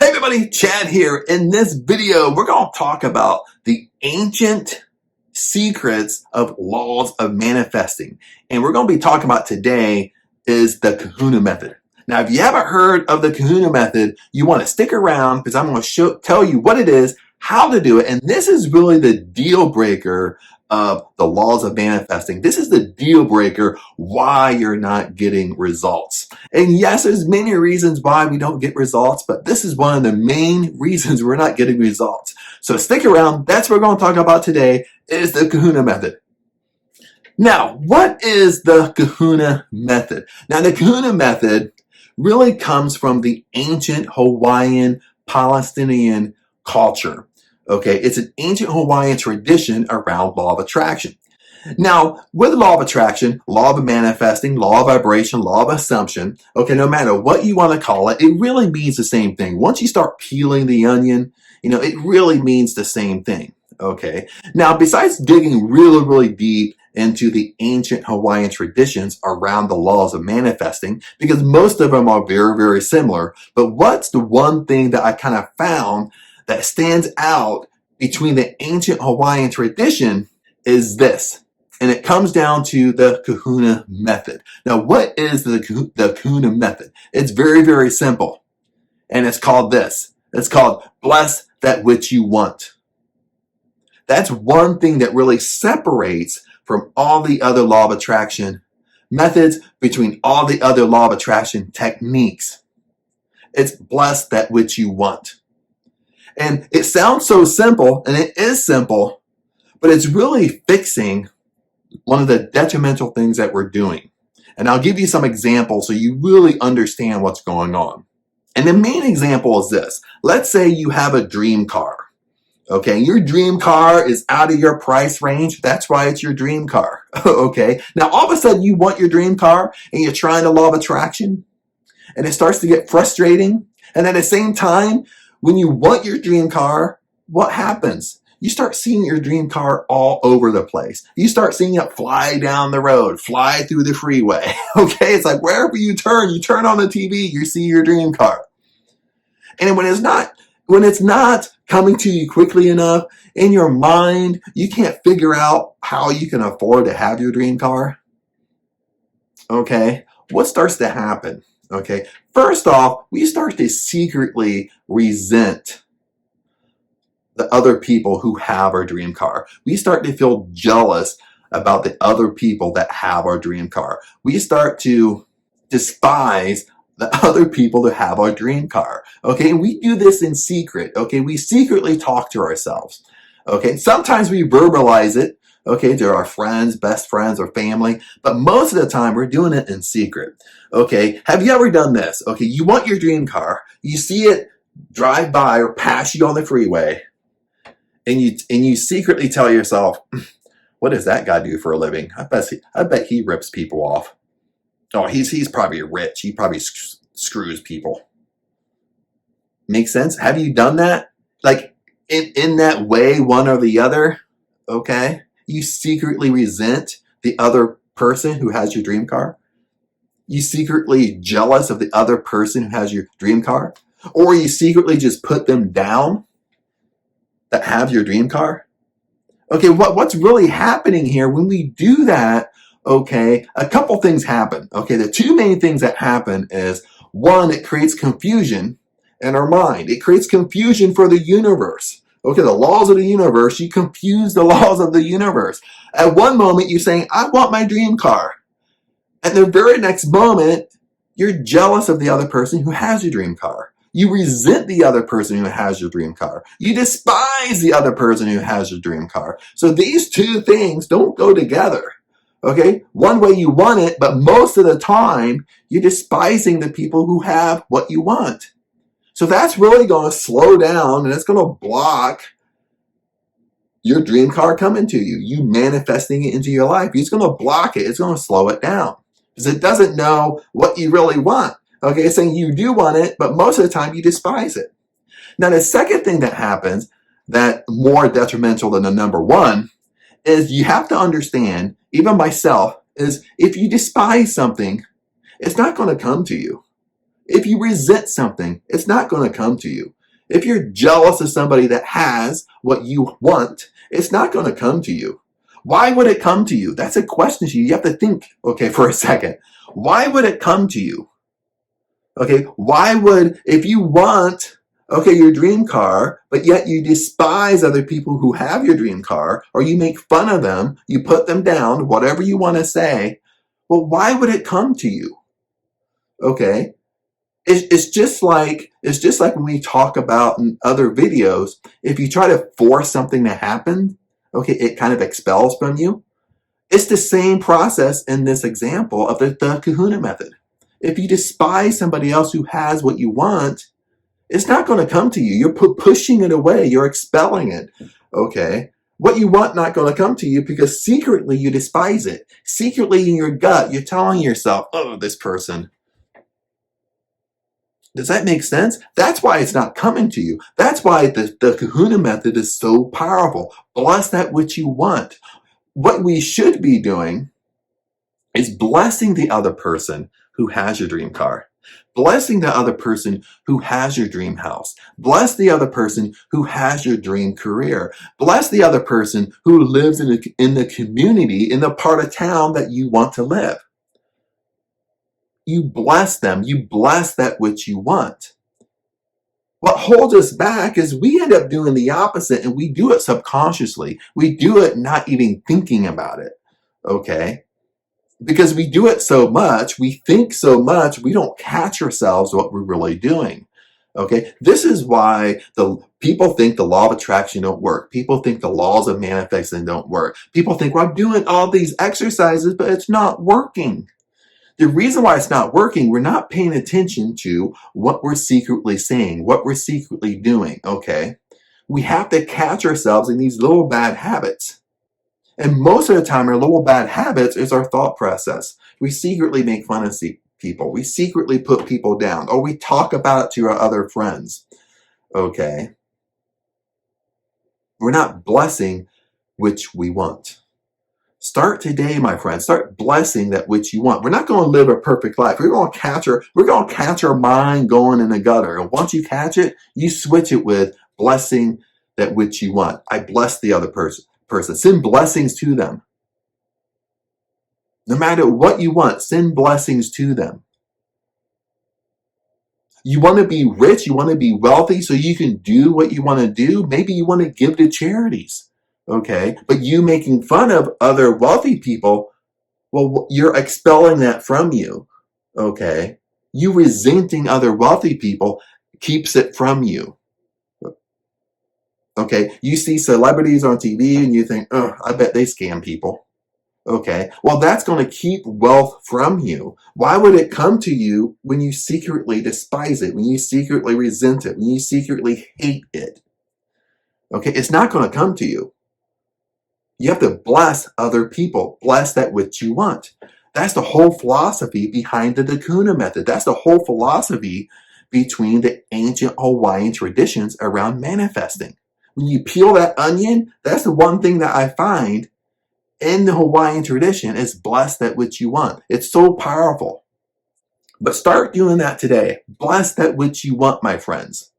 Hey everybody, Chad here. In this video, we're going to talk about the ancient secrets of laws of manifesting. And we're going to be talking about today is the KaHuna Method. Now, if you haven't heard of the KaHuna Method, you want to stick around because I'm going to tell you what it is, how to do it. And this is really the deal breaker of the laws of manifesting. This is the deal breaker why you're not getting results. And yes, there's many reasons why we don't get results, but this is one of the main reasons we're not getting results. So stick around. That's what we're going to talk about today is the KaHuna Method. Now, what is the KaHuna Method? Now, the KaHuna Method really comes from the ancient Hawaiian Palestinian culture. Okay, it's an ancient Hawaiian tradition around law of attraction. Now, with law of attraction, law of manifesting, law of vibration, law of assumption, okay, no matter what you want to call it, it really means the same thing. Once you start peeling the onion, it really means the same thing. Okay, now besides digging really, really deep into the ancient Hawaiian traditions around the laws of manifesting, because most of them are very, very similar, but what's the one thing that I kind of found that stands out between the ancient Hawaiian tradition is this, and it comes down to the KaHuna Method. Now, what is the KaHuna Method? It's very, very simple, and it's called this. It's called bless that which you want. That's one thing that really separates from all the other law of attraction methods, between all the other law of attraction techniques. It's bless that which you want. And it sounds so simple, and it is simple, but it's really fixing one of the detrimental things that we're doing. And I'll give you some examples so you really understand what's going on. And the main example is this. Let's say you have a dream car. Okay, your dream car is out of your price range. That's why it's your dream car. Okay, now all of a sudden you want your dream car and you're trying the law of attraction, and it starts to get frustrating. And at the same time, when you want your dream car, what happens? You start seeing your dream car all over the place. You start seeing it fly down the road, fly through the freeway. Okay, it's like wherever you turn on the TV, you see your dream car. And when it's not coming to you quickly enough, in your mind, you can't figure out how you can afford to have your dream car. Okay, what starts to happen? Okay, first off, we start to secretly resent the other people who have our dream car. We start to feel jealous about the other people that have our dream car. We start to despise the other people that have our dream car. Okay, and we do this in secret. Okay, we secretly talk to ourselves. Okay, sometimes we verbalize it. Okay, to our friends, best friends, or family, but most of the time we're doing it in secret. Okay, have you ever done this? Okay, you want your dream car, you see it drive by or pass you on the freeway, and you secretly tell yourself, what does that guy do for a living? I bet he rips people off. Oh, he's probably rich. He probably screws people. Make sense? Have you done that? Like in that way, one or the other? Okay. You secretly resent the other person who has your dream car. You secretly jealous of the other person who has your dream car. Or you secretly just put them down that have your dream car. Okay, what's really happening here when we do that? Okay, a couple things happen. Okay, the two main things that happen is, one, it creates confusion in our mind. It creates confusion for the universe. Okay, the laws of the universe, you confuse the laws of the universe. At one moment, you're saying, I want my dream car. And the very next moment, you're jealous of the other person who has your dream car. You resent the other person who has your dream car. You despise the other person who has your dream car. So these two things don't go together. Okay, one way you want it, but most of the time, you're despising the people who have what you want. So that's really going to slow down, and it's going to block your dream car coming to you, you manifesting it into your life. It's going to block it. It's going to slow it down because it doesn't know what you really want. Okay, it's saying you do want it, but most of the time you despise it. Now, the second thing that happens that more detrimental than the number one is you have to understand, even myself, is if you despise something, it's not going to come to you. If you resent something, it's not going to come to you. If you're jealous of somebody that has what you want, it's not going to come to you. Why would it come to you? That's a question to you. You have to think, okay, for a second. Why would it come to you? Okay, why would, if you want, okay, your dream car, but yet you despise other people who have your dream car, or you make fun of them, you put them down, whatever you want to say, well, why would it come to you? Okay, it's just like when we talk about in other videos, if you try to force something to happen, okay, it kind of expels from you. It's the same process in this example of the KaHuna method. If you despise somebody else who has what you want, it's not going to come to you. You're pushing it away. You're expelling it. Okay? What you want not going to come to you because secretly you despise it. Secretly in your gut, you're telling yourself, oh, this person. Does that make sense? That's why it's not coming to you. That's why the KaHuna method is so powerful. Bless that which you want. What we should be doing is blessing the other person who has your dream car. Blessing the other person who has your dream house. Bless the other person who has your dream career. Bless the other person who lives in the community, in the part of town that you want to live. You bless them. You bless that which you want. What holds us back is we end up doing the opposite, and we do it subconsciously. We do it not even thinking about it. Okay? Because we do it so much, we think so much, we don't catch ourselves what we're really doing. Okay, this is why the people think the law of attraction don't work. People think the laws of manifesting don't work. People think, well, I'm doing all these exercises, but it's not working. The reason why it's not working, we're not paying attention to what we're secretly saying, what we're secretly doing. Okay, we have to catch ourselves in these little bad habits. And most of the time, our little bad habits is our thought process. We secretly make fun of people. We secretly put people down, or we talk about it to our other friends. Okay? We're not blessing which we want. Start today, my friends. Start blessing that which you want. We're not going to live a perfect life. We're going to catch our mind going in the gutter. And once you catch it, you switch it with blessing that which you want. I bless the other person. Send blessings to them. No matter what you want, send blessings to them. You want to be rich, you want to be wealthy so you can do what you want to do. Maybe you want to give to charities. Okay? But you making fun of other wealthy people, well, you're expelling that from you. Okay? You resenting other wealthy people keeps it from you. Okay, you see celebrities on TV and you think, oh, I bet they scam people. Okay, well, that's going to keep wealth from you. Why would it come to you when you secretly despise it, when you secretly resent it, when you secretly hate it? Okay, it's not going to come to you. You have to bless other people. Bless that which you want. That's the whole philosophy behind the KaHuna method. That's the whole philosophy between the ancient Hawaiian traditions around manifesting. When you peel that onion, that's the one thing that I find in the Hawaiian tradition is bless that which you want. It's so powerful. But start doing that today. Bless that which you want, my friends.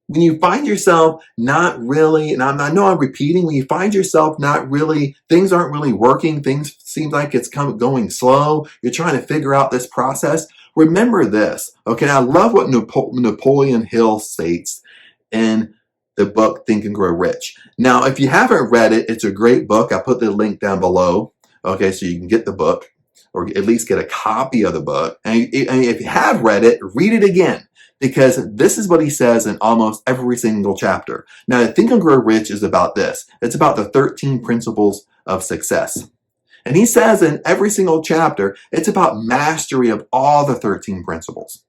When you find yourself not really, and I know I'm repeating, when you find yourself not really, things aren't really working, things seem like it's going slow, you're trying to figure out this process, remember this. Okay, I love what Napoleon Hill states in the book Think and Grow Rich. Now, if you haven't read it, it's a great book. I put the link down below, okay, so you can get the book, or at least get a copy of the book. And if you have read it, read it again, because this is what he says in almost every single chapter. Now, Think and Grow Rich is about this. It's about the 13 principles of success. And he says in every single chapter, it's about mastery of all the 13 principles,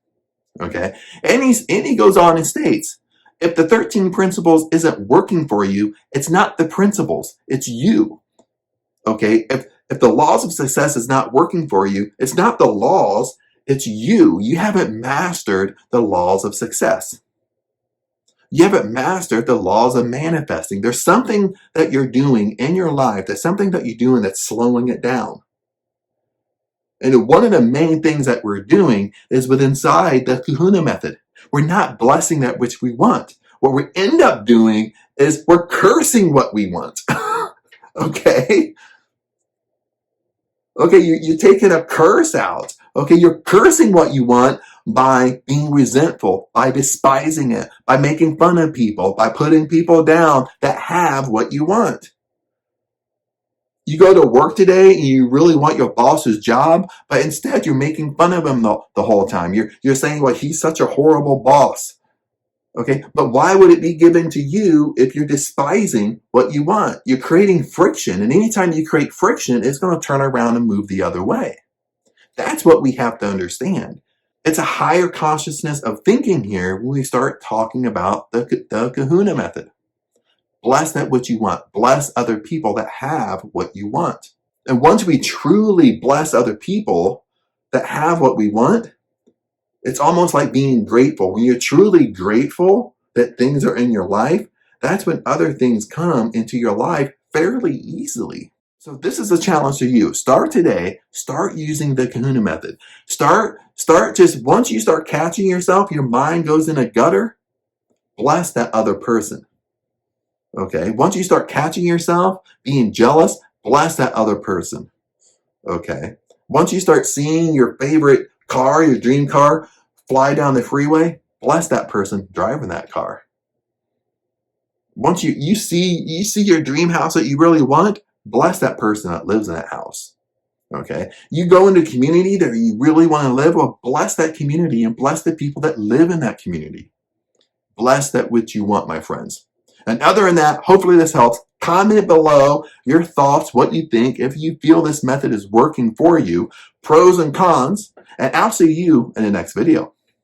okay? And he goes on and states, if the 13 principles isn't working for you, it's not the principles, it's you. Okay? If the laws of success is not working for you, it's not the laws, it's you. You haven't mastered the laws of success. You haven't mastered the laws of manifesting. There's something that you're doing in your life, there's something that you're doing that's slowing it down. And one of the main things that we're doing is inside the KaHuna method. We're not blessing that which we want. What we end up doing is we're cursing what we want. Okay? Okay, you're taking a curse out. Okay, you're cursing what you want by being resentful, by despising it, by making fun of people, by putting people down that have what you want. You go to work today and you really want your boss's job, but instead you're making fun of him the whole time. You're saying, well, he's such a horrible boss. Okay, but why would it be given to you if you're despising what you want? You're creating friction, and anytime you create friction, it's going to turn around and move the other way. That's what we have to understand. It's a higher consciousness of thinking here when we start talking about the KaHuna Method. Bless that which you want. Bless other people that have what you want. And once we truly bless other people that have what we want, it's almost like being grateful. When you're truly grateful that things are in your life, that's when other things come into your life fairly easily. So this is a challenge to you. Start today. Start using the KaHuna Method. Start just once you start catching yourself, your mind goes in a gutter, bless that other person. Okay. Once you start catching yourself being jealous, bless that other person. Okay. Once you start seeing your favorite car, your dream car, fly down the freeway, bless that person driving that car. Once you see your dream house that you really want, bless that person that lives in that house. Okay. You go into a community that you really want to live, well, bless that community and bless the people that live in that community. Bless that which you want, my friends. And other than that, hopefully this helps. Comment below your thoughts, what you think, if you feel this method is working for you, pros and cons, and I'll see you in the next video.